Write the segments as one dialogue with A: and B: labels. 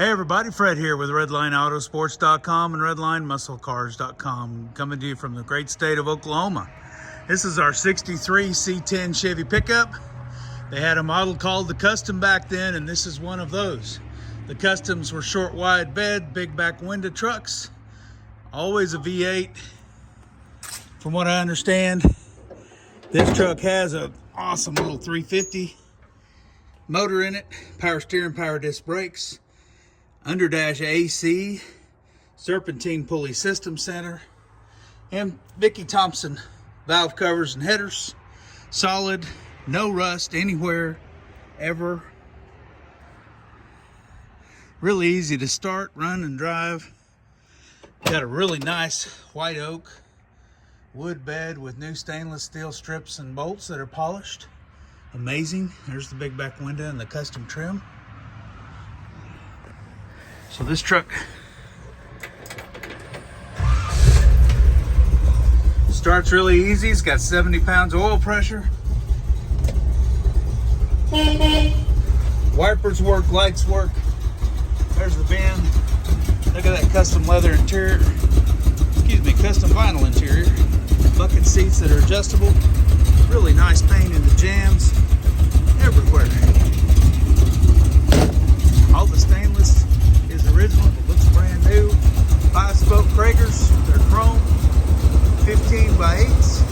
A: Hey everybody, Fred here with RedlineAutosports.com and RedlineMuscleCars.com, coming to you from the great state of Oklahoma. This is our 63 C10 Chevy pickup. They had a model called the Custom back then, and this is one of those. The Customs were short wide bed, big back window trucks, always a V8. From what I understand, this truck has an awesome little 350 motor in it, power steering, power disc brakes, underdash AC, serpentine pulley system center, and Vicky Thompson valve covers and headers. Solid, no rust anywhere, ever. Really easy to start, run, and drive. Got a really nice white oak wood bed with new stainless steel strips and bolts that are polished. Amazing. There's the big back window and the custom trim. So this truck starts really easy. It's got 70 pounds of oil pressure. Wipers work, lights work. There's the bin. Look at that custom leather interior. Excuse me, custom vinyl interior. Bucket seats that are adjustable. Really nice paint in the jams. Everywhere. All the stainless is original. It looks brand new. 5-spoke Cragars. They're chrome. 15 by 8s.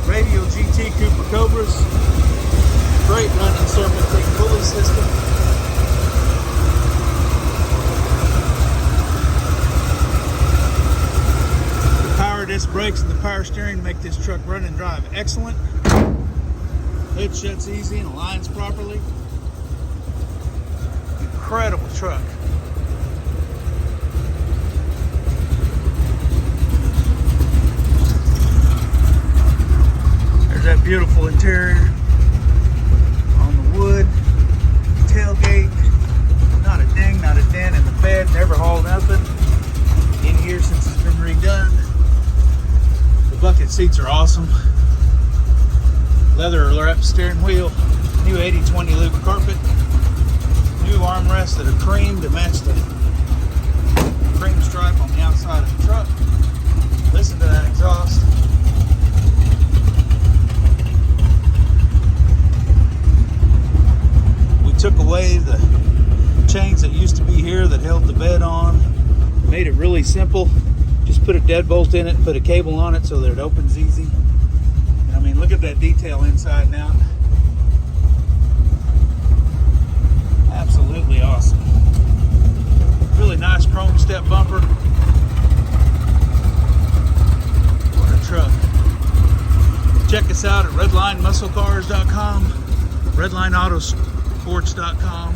A: Radial GT Cooper Cobras. Great running serpentine pulley system. The power disc brakes and the power steering make this truck run and drive excellent. Hood shuts easy and aligns properly. Incredible truck. There's that beautiful interior on the wood. Tailgate, not a ding, not a dent in the bed, never hauled nothing in here since it's been redone. The bucket seats are awesome. Leather wrapped steering wheel, new 80/20 loop carpet, new armrests that are cream to match the cream stripe on the outside of the truck. Listen to that exhaust. We took away the chains that used to be here that held the bed on, made it really simple. Just put a deadbolt in it, put a cable on it so that it opens easy. I mean, look at that detail inside and out. Absolutely awesome. Really nice chrome step bumper. What a truck. Check us out at RedlineMuscleCars.com, RedlineAutosports.com.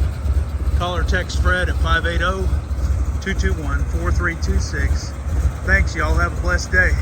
A: Call or text Fred at 580-221-4326. Thanks, y'all. Have a blessed day.